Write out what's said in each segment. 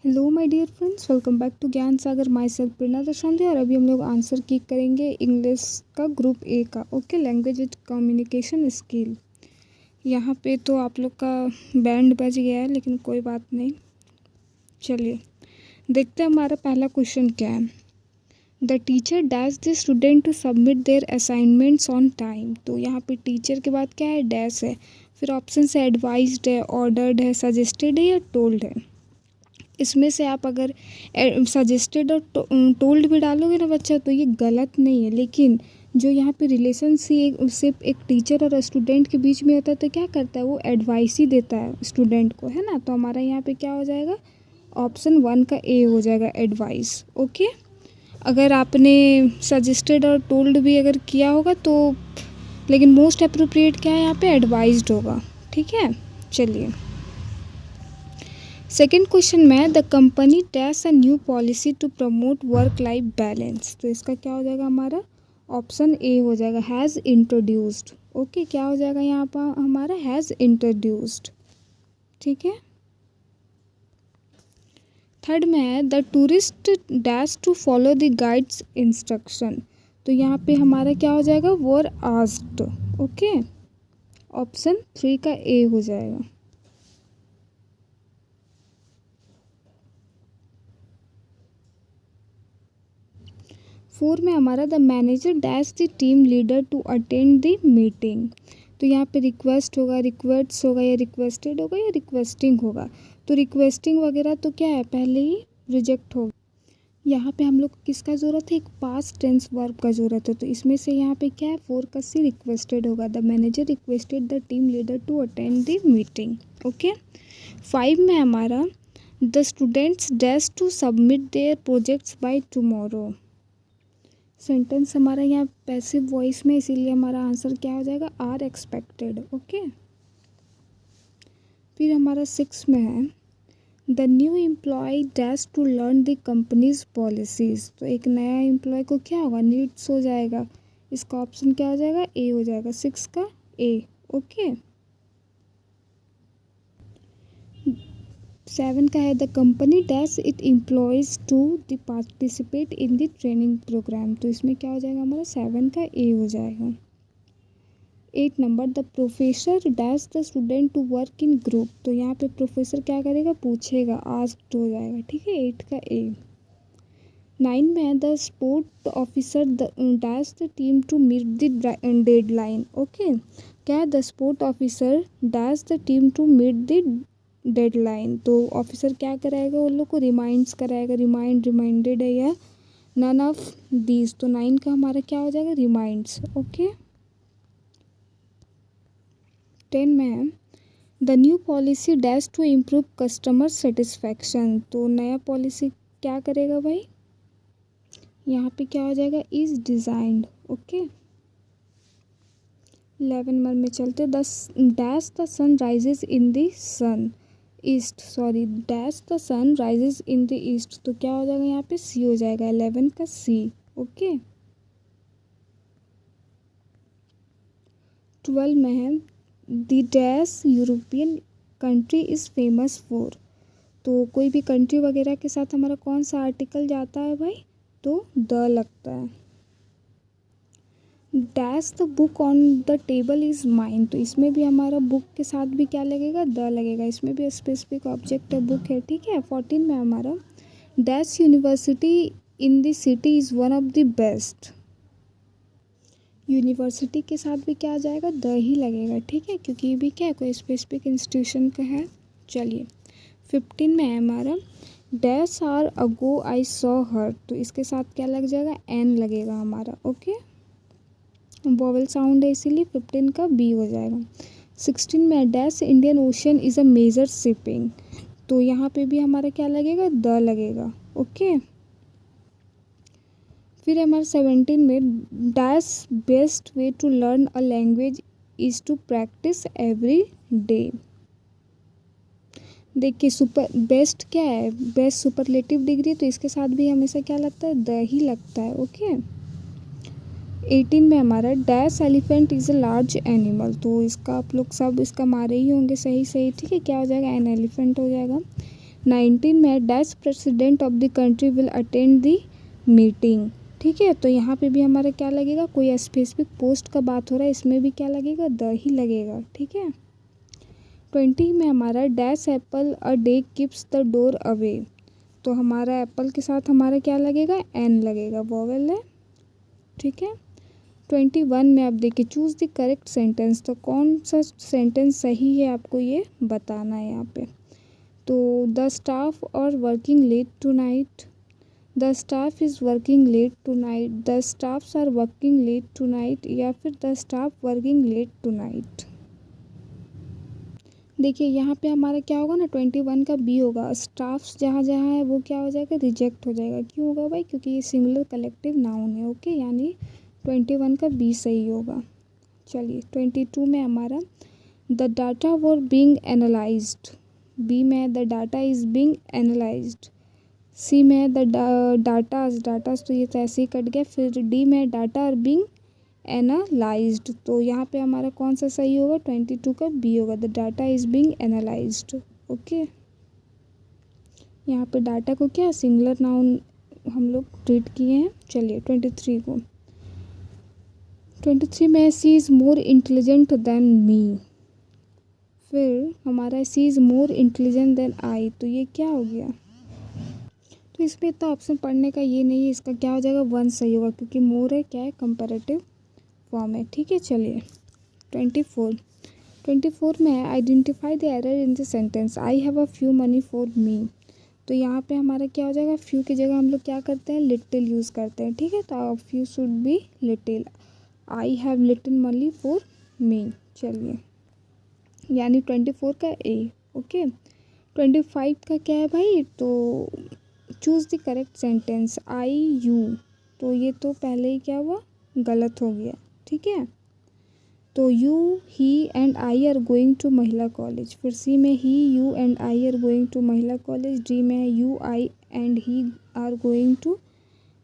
Hello my dear friends, welcome back to Gyan Sagar. My self प्रेरणा दशांति। और अभी हम लोग आंसर की करेंगे इंग्लिश का ग्रुप ए का। Okay, language with communication skill. यहाँ पे तो आप लोग का बैंड बज गया है, लेकिन कोई बात नहीं। चलिए देखते हैं हमारा पहला क्वेश्चन क्या है। The teacher dash the student to submit their assignments on time. तो यहाँ पे टीचर के बाद क्या है, डैश है। फिर ऑप्शन है एडवाइज्ड है, ऑर्डर्ड है, सजेस्टेड है या टोल्ड है। इसमें से आप अगर सजेस्टेड और टोल्ड भी डालोगे ना बच्चा, तो ये गलत नहीं है। लेकिन जो यहाँ पे रिलेशनशिप एक टीचर और स्टूडेंट के बीच में होता है, तो क्या करता है, वो एडवाइस ही देता है स्टूडेंट को, है ना। तो हमारा यहाँ पे क्या हो जाएगा, ऑप्शन 1 का ए हो जाएगा, एडवाइस। ओके, अगर आपने सजेस्टेड और टोल्ड भी अगर किया होगा तो, लेकिन मोस्ट अप्रोप्रिएट क्या है यहाँ पे, एडवाइज्ड होगा। ठीक है, चलिए सेकेंड क्वेश्चन में, the company dash a new policy to promote work life balance. तो इसका क्या हो जाएगा, हमारा ऑप्शन ए हो जाएगा, हैज़ इंट्रोड्यूस्ड। ओके, क्या हो जाएगा यहाँ पर हमारा, हैज़ इंट्रोड्यूस्ड। ठीक है, थर्ड में है, the tourist dash to follow the guide's instruction. तो यहाँ पे हमारा क्या हो जाएगा, वर आस्क्ड। ओके, ऑप्शन 3 का ए हो जाएगा। फोर में हमारा, the manager dash the team leader to attend the meeting. तो यहाँ पे रिक्वेस्ट होगा, रिक्वेस्ट होगा या रिक्वेस्टेड होगा या रिक्वेस्टिंग होगा। तो रिक्वेस्टिंग वगैरह तो क्या है, पहले ही रिजेक्ट होगा। यहाँ पे हम लोग को किसका ज़रूरत है, एक पास्ट टेंस वर्ब का ज़रूरत है। तो इसमें से यहाँ पे क्या है, 4 का सी रिक्वेस्टेड होगा। The manager requested the team leader to attend the meeting. Okay, 5 में हमारा, the students dash to submit their projects by tomorrow. Sentence हमारा यहाँ पैसिव वॉइस में, इसीलिए हमारा आंसर क्या हो जाएगा, आर एक्सपेक्टेड। ओके, फिर हमारा 6 में है, the new employee dash to learn the company's policies. तो एक नया एम्प्लॉय को क्या होगा, नीड्स हो जाएगा। इसका ऑप्शन क्या हो जाएगा, ए हो जाएगा, 6 का ए। ओके, 7 का है, the company dash it employees to the participate in the training programme. तो इसमें क्या हो जाएगा, हमारा 7 का ए हो जाएगा। 8 नंबर, the professor dash the student to work in group. तो यहाँ पे प्रोफेसर क्या करेगा, पूछेगा, आस्क्ड हो जाएगा। ठीक है, 8 का ए। 9 में है, the sport officer dash the team to meet the deadline. Okay, क्या है, the sport officer dash the team to meet the deadline. तो ऑफिसर क्या कराएगा, उन लोग को रिमाइंड्स कराएगा, रिमाइंडेड है या नन ऑफ दीज। तो 9 का हमारा क्या हो जाएगा, रिमाइंड्स। ओके, 10 में है, the new policy dash to improve customer satisfaction. तो नया पॉलिसी क्या करेगा भाई, यहाँ पे क्या हो जाएगा, इज डिजाइंड। ओके, 11 नंबर में चलते, the dash the sun rises in the sun east, sorry dash the sun rises in the east. तो क्या हो जाएगा, यहाँ पे सी हो जाएगा, 11 का सी। ओके, 12 में है, the dash European country is famous for. तो कोई भी कंट्री वगैरह के साथ हमारा कौन सा आर्टिकल जाता है भाई, तो द लगता है। Dash the book on the table is mine. तो इसमें भी हमारा बुक के साथ भी क्या लगेगा, द लगेगा। इसमें भी स्पेसिफिक ऑब्जेक्ट है, बुक है। ठीक है, 14 में हमारा, dash university in the city is one of the best. University के साथ भी क्या आ जाएगा, द ही लगेगा। ठीक है, क्योंकि ये भी क्या है, कोई स्पेसिफिक इंस्टीट्यूशन का है। चलिए 15 में है हमारा, dash are ago I saw her. तो इसके साथ क्या लग जाएगा, एन लगेगा हमारा। ओके, वोवेल साउंड है, इसीलिए 15 का बी हो जाएगा। 16 में, dash Indian Ocean is a major shipping. तो यहाँ पे भी हमारा क्या लगेगा, द लगेगा। ओके, फिर हमारा 17 में, dash best way to learn a language is to practice every day. देखिए सुपर बेस्ट क्या है, बेस्ट सुपरलेटिव डिग्री। तो इसके साथ भी हमेशा क्या लगता है, द ही लगता है। ओके, 18 में हमारा, dash elephant is a large animal. तो इसका आप लोग सब इसका मारे ही होंगे, सही सही। ठीक है, क्या हो जाएगा, एन एलिफेंट हो जाएगा। 19 में dash president of the country will attend the meeting. ठीक है, तो यहाँ पे भी हमारा क्या लगेगा, कोई स्पेसिफिक पोस्ट का बात हो रहा है, इसमें भी क्या लगेगा, द ही लगेगा। ठीक है। 20 में हमारा dash Apple a day keeps the door away, तो हमारा एप्पल के साथ हमारा क्या लगेगा, एन लगेगा, वोवेल है। ठीक है। 21 में आप देखिए चूज़ द करेक्ट सेंटेंस, तो कौन सा सेंटेंस सही है आपको ये बताना है यहाँ पे। तो the staff are working late tonight, the staff is working late tonight, the staffs are working late tonight, या फिर the staff working late tonight. देखिए यहाँ पे हमारा क्या होगा ना, 21 का बी होगा, स्टाफ्स जहाँ जहाँ है वो क्या हो जाएगा, रिजेक्ट हो जाएगा। क्यों होगा भाई, क्योंकि ये सिंगुलर कलेक्टिव नाउन है। ओके, यानी 21 का बी सही होगा। चलिए 22 में हमारा the data were being analysed, B में the data is being analysed, C में द डाटास तो ये तो ऐसे ही कट गया, फिर डी में डाटा आर बीइंग एनालाइज्ड, तो यहाँ पे हमारा कौन सा सही होगा, 22 का बी होगा, the data is being analysed. Okay, यहाँ पे डाटा को क्या सिंगुलर नाउन हम लोग ट्रीट किए हैं। चलिए 23 को, 23 में C is more intelligent than me, फिर हमारा C is more intelligent than I, तो ये क्या हो गया, तो इसमें इतना ऑप्शन पढ़ने का ये नहीं है, इसका क्या हो जाएगा, वन सही होगा, क्योंकि मोर है क्या है, कंपैरेटिव फॉर्म है। ठीक है। चलिए 24 में identify the error in the sentence, I have a few money for me, तो यहाँ पे हमारा क्या हो जाएगा, फ्यू की जगह हम लोग क्या करते हैं, लिटिल यूज़ करते हैं। ठीक है, तो few should be little, I have little money for me. चलिए, यानी 24 का ए। ओके, 25 का क्या है भाई, तो choose the correct sentence, I you, तो ये तो पहले ही क्या हुआ, गलत हो गया। ठीक है, तो you he and I are going to Mahila college, फिर सी में he you and I are going to Mahila college, D में you I and he are going to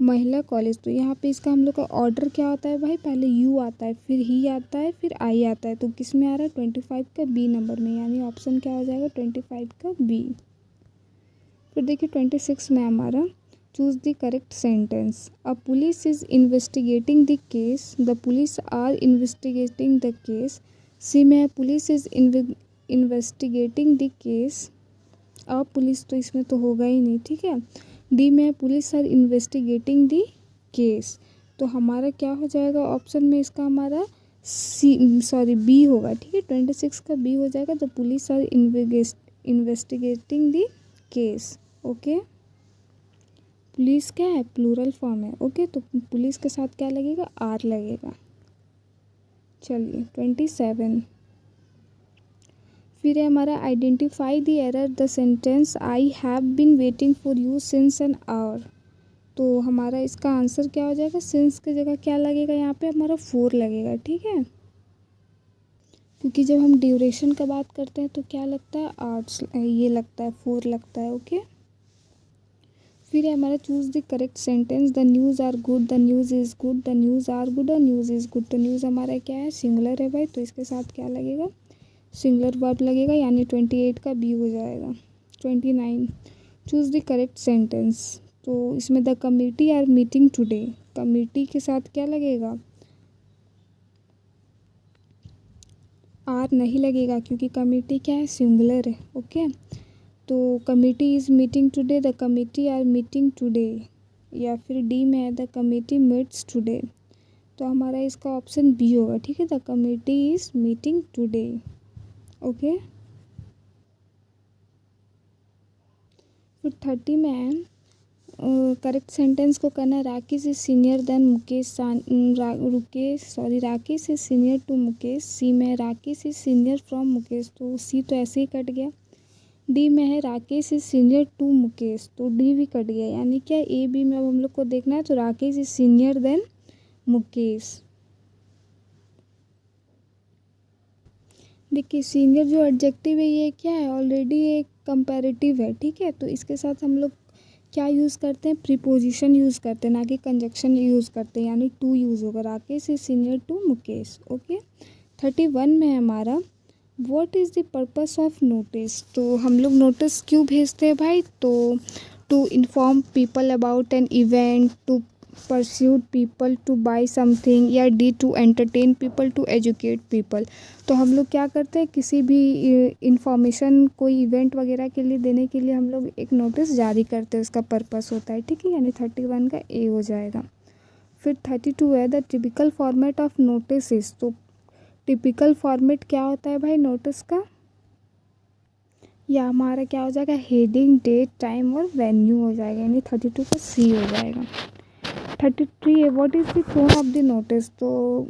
Mahila college, तो यहाँ पे इसका हम लोग का ऑर्डर क्या होता है भाई, पहले यू आता है, फिर ही आता है, फिर आई आता है, तो किस में आ रहा है, 25 का बी नंबर में, यानी ऑप्शन क्या हो जाएगा, 25 का बी। फिर देखिए 26 में हमारा choose the correct sentence, a police is investigating the case, the police are investigating the case, C में police is investigating the case, a police तो इसमें तो होगा ही नहीं। ठीक है, डी में police are investigating the case, तो हमारा क्या हो जाएगा ऑप्शन में, इसका हमारा बी होगा। ठीक है, 26 का बी हो जाएगा, the police are investigating the case. Okay, police क्या है, प्लूरल फॉर्म है। ओके, तो पुलिस के साथ क्या लगेगा, आर लगेगा। चलिए 27 फिर है हमारा identify the error the sentence, I have been waiting for you since an hour, तो हमारा इसका आंसर क्या हो जाएगा, सिंस की जगह क्या लगेगा, यहाँ पे हमारा 4 लगेगा। ठीक है, क्योंकि जब हम ड्यूरेशन का बात करते हैं तो क्या लगता है, आर्ट्स ये लगता है, 4 लगता है। ओके, फिर है हमारा choose the correct sentence, the news are good, the news is good, the news are good, the news is good, तो न्यूज़ हमारा क्या है, सिंगुलर है भाई, तो इसके साथ क्या लगेगा, सिंगुलर वर्ब लगेगा, यानी 28 का बी हो जाएगा। 29 चूज़ द करेक्ट सेंटेंस, तो इसमें the committee are meeting today, committee के साथ क्या लगेगा, आर नहीं लगेगा, क्योंकि कमिटी क्या है, सिंगुलर है। ओके, तो committee is meeting today, the committee are meeting today, या फिर डी में है द कमिटी मीट्स टुडे, तो हमारा इसका ऑप्शन बी होगा। ठीक है, the committee is meeting today. Okay, फिर 30 में करेक्ट सेंटेंस को करना है, Rakesh is senior than Mukesh, Rakesh is senior to Mukesh, C में Rakesh is senior from Mukesh, तो सी तो ऐसे ही कट गया। डी में है Rakesh is senior to Mukesh, तो डी भी कट गया, यानी क्या ए बी में अब हम लोग को देखना है, तो Rakesh is senior than Mukesh. देखिए सीनियर जो एडजेक्टिव है ये क्या है, ऑलरेडी एक कंपैरेटिव है। ठीक है, तो इसके साथ हम लोग क्या यूज़ करते हैं, प्रीपोजिशन यूज़ करते हैं, ना कि कंजक्शन यूज़ करते हैं, यानी टू यूज़ होगा, Rakesh is senior to Mukesh. Okay, 31 में हमारा what is the purpose of notice. तो हम लोग नोटिस क्यों भेजते हैं भाई, तो to inform people about an event, to persuade people to buy something, या D to entertain people, to educate people. तो हम लोग क्या करते हैं, किसी भी इंफॉर्मेशन कोई इवेंट वगैरह के लिए देने के लिए हम लोग एक नोटिस जारी करते हैं, उसका पर्पस होता है, ठीक है, यानी 31 का ए हो जाएगा। फिर 32 है the typical format of notice. तो टिपिकल फॉर्मेट क्या होता है भाई नोटिस का, या हमारा क्या हो जाएगा, हेडिंग, डेट, टाइम और वेन्यू हो जाएगा, यानी 32 का सी हो जाएगा। 33 है what is the tone of the notice. तो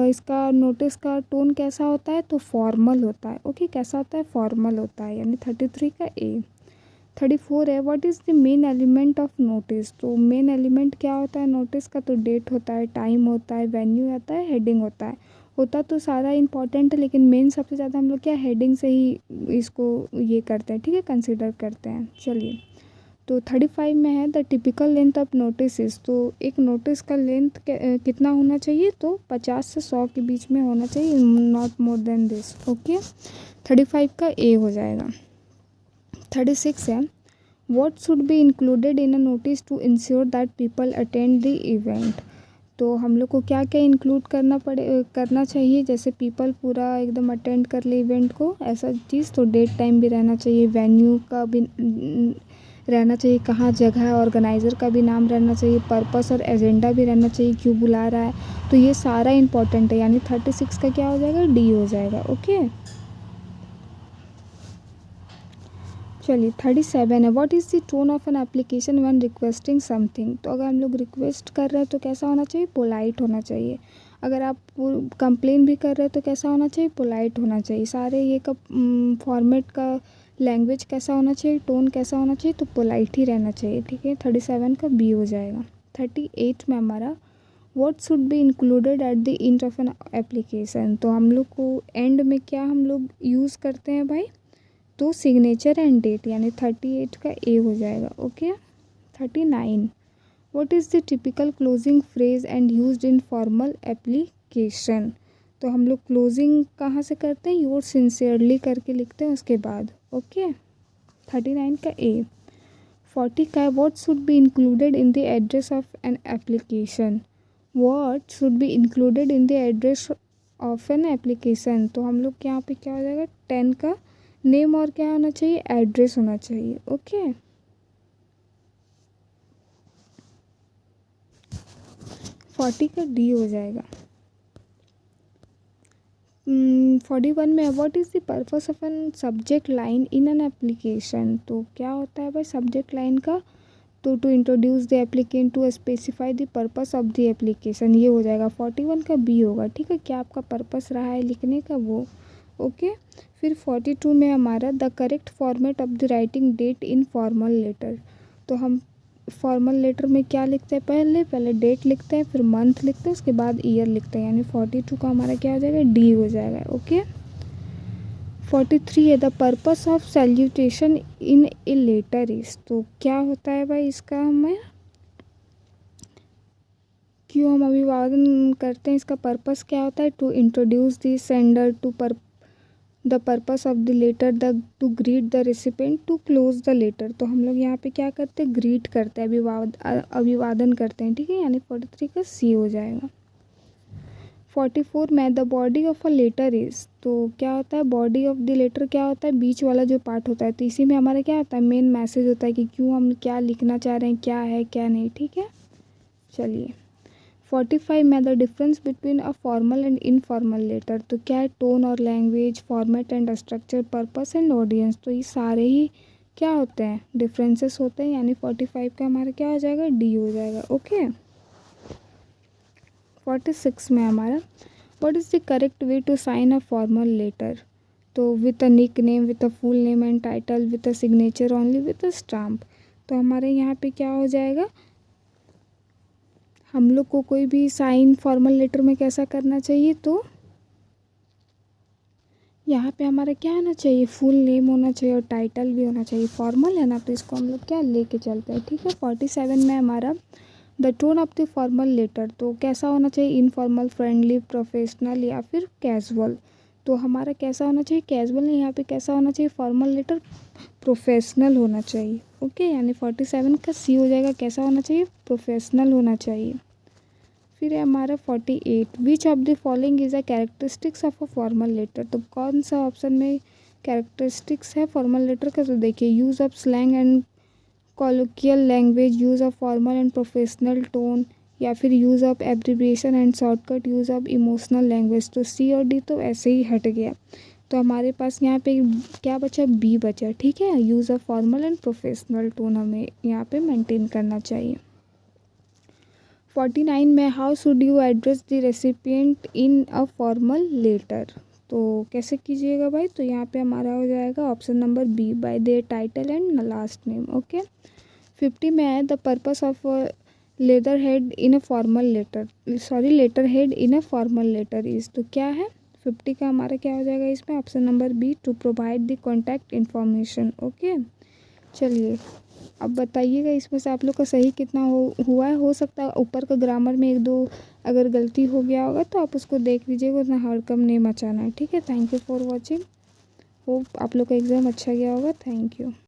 इसका नोटिस का टोन कैसा होता है, तो फॉर्मल होता है, ओके, कैसा होता है, फॉर्मल होता है, यानी 33 का ए। 34 है what is the main element of notice. तो मेन एलिमेंट क्या होता है नोटिस का, तो डेट होता है, टाइम होता है, वेन्यू आता है, हेडिंग होता तो सारा इंपॉर्टेंट है, लेकिन मेन सबसे ज़्यादा हम लोग क्या हेडिंग से ही इसको ये करते हैं, ठीक है, कंसिडर करते हैं। चलिए, तो 35 में है the typical length of notice. तो एक नोटिस का लेंथ कितना होना चाहिए, तो 50 से 100 के बीच में होना चाहिए, not more than this, okay. 35 का ए हो जाएगा। 36 है what should be included in a notice to ensure that people attend the event. तो हम लोग को क्या क्या इंक्लूड करना चाहिए, जैसे पीपल पूरा एकदम अटेंड कर ले इवेंट को, ऐसा चीज़। तो डेट टाइम भी रहना चाहिए, वेन्यू का भी रहना चाहिए, कहाँ जगह है, ऑर्गेनाइज़र का भी नाम रहना चाहिए, पर्पस और एजेंडा भी रहना चाहिए, क्यों बुला रहा है। तो ये सारा इंपॉर्टेंट है, यानी 36 का क्या हो जाएगा, डी हो जाएगा, ओके। चलिए, 37 है what is the tone of an application when requesting something. तो अगर हम लोग रिक्वेस्ट कर रहे हैं तो कैसा होना चाहिए, पोलाइट होना चाहिए। अगर आप कंप्लेन भी कर रहे हैं तो कैसा होना चाहिए, पोलाइट होना चाहिए। सारे ये का फॉर्मेट का लैंग्वेज कैसा होना चाहिए, टोन कैसा होना चाहिए, तो पोलाइट ही रहना चाहिए, ठीक है। 37 का बी हो जाएगा। 38 में हमारा what should be included at the end of N application. तो हम लोग को एंड में क्या हम लोग यूज़ करते हैं भाई, तो सिग्नेचर एंड डेट, यानी 38 का ए हो जाएगा, okay. 39 what is the typical closing phrase and used in formal application. तो हम लोग क्लोजिंग कहाँ से करते हैं, योर सिंसियरली करके लिखते हैं उसके बाद, ओके। 39 का ए। 40 का what should be included in the address of an application. What should be included in the address of N application. तो हम लोग यहाँ पे क्या हो जाएगा, 10 का नेम और क्या होना चाहिए, एड्रेस होना चाहिए, ओके। 40 का डी हो जाएगा। 41 में what is the purpose of an subject line in an application. तो क्या होता है भाई सब्जेक्ट लाइन का, तो to introduce the applicant to specify the purpose of the application, ये हो जाएगा। 41 का बी होगा, ठीक है, क्या आपका पर्पस रहा है लिखने का वो, ओके। फिर 42 में हमारा the correct format of the writing date in formal letter. तो हम फॉर्मल लेटर में क्या लिखते हैं, पहले डेट लिखते हैं, फिर मंथ लिखते हैं, उसके बाद ईयर लिखते हैं, यानी 42 का हमारा क्या हो जाएगा, डी हो जाएगा, ओके। 43 है the purpose of salutation in a letter is. तो क्या होता है भाई इसका, हमें क्यों हम अभिवादन करते हैं, इसका पर्पस क्या होता है, to introduce the sender, to the purpose of the letter, the to greet the recipient, to close the letter. तो हम लोग यहाँ पे क्या करते हैं, ग्रीट करते हैं, अभिवादन करते हैं, ठीक है, यानी 43 का सी हो जाएगा। 44 में the body of a letter is. तो क्या होता है, बॉडी ऑफ द लेटर क्या होता है, बीच वाला जो पार्ट होता है। तो इसी में हमारा क्या होता है, मेन मैसेज होता है कि क्यों हम क्या लिखना चाह रहे हैं, क्या है क्या नहीं, ठीक है। चलिए, 45 में the difference between a formal and informal letter. तो क्या है, टोन और language, format and structure, purpose and audience. तो ये सारे ही क्या होते हैं, डिफरेंसेस होते हैं, यानी 45 का हमारा क्या हो जाएगा, डी हो जाएगा, ओके। 46 में हमारा what is the correct way to sign a formal letter. तो with a nick name, with a full name and title, with a signature only, with a stamp. तो हमारे यहाँ पे क्या हो जाएगा, हम लोग को कोई भी साइन फॉर्मल लेटर में कैसा करना चाहिए, तो यहाँ पे हमारा क्या होना चाहिए, फुल नेम होना चाहिए और टाइटल भी होना चाहिए। फॉर्मल है ना, तो इसको हम लोग क्या लेके चलते हैं, ठीक है। 47 में हमारा the tone of the formal letter. तो कैसा होना चाहिए, इनफॉर्मल, फ्रेंडली, प्रोफेशनल या फिर कैजुअल। तो हमारा कैसा होना चाहिए, कैजुअल नहीं, यहाँ पे कैसा होना चाहिए, फॉर्मल लेटर प्रोफेशनल होना चाहिए। ओके, यानी 47 का सी हो जाएगा, कैसा होना चाहिए, प्रोफेशनल होना चाहिए। फिर है हमारा 48, which of the following is a characteristics of a formal letter. तो कौन सा ऑप्शन में कैरेक्टरिस्टिक्स है फॉर्मल लेटर का, तो देखिए use of slang and colloquial language, use of formal and professional tone, या फिर use of abbreviation and shortcut, use of emotional language. तो सी और डी तो ऐसे ही हट गया। तो हमारे पास यहाँ पे क्या बचा, बी बचा। ठीक है, use of formal and professional tone हमें यहाँ पे मेंटेन करना चाहिए। 49 में how should you address the recipient in a formal letter. तो कैसे कीजिएगा भाई, तो यहाँ पे हमारा हो जाएगा option number B, by their title and last name. Okay. 50 में है the purpose of letter head in a formal letter, letter head in a formal letter is. तो क्या है 50 का हमारा क्या हो जाएगा इसमें, option number B, to provide the contact information. Okay, चलिए अब बताइएगा इसमें से आप लोग का सही कितना हुआ है। हो सकता है ऊपर का ग्रामर में एक दो अगर गलती हो गया होगा तो आप उसको देख लीजिएगा, उतना हड़कम नहीं मचाना है। ठीक है, thank you for watching, hope आप लोग का एग्ज़ाम अच्छा गया होगा। Thank you.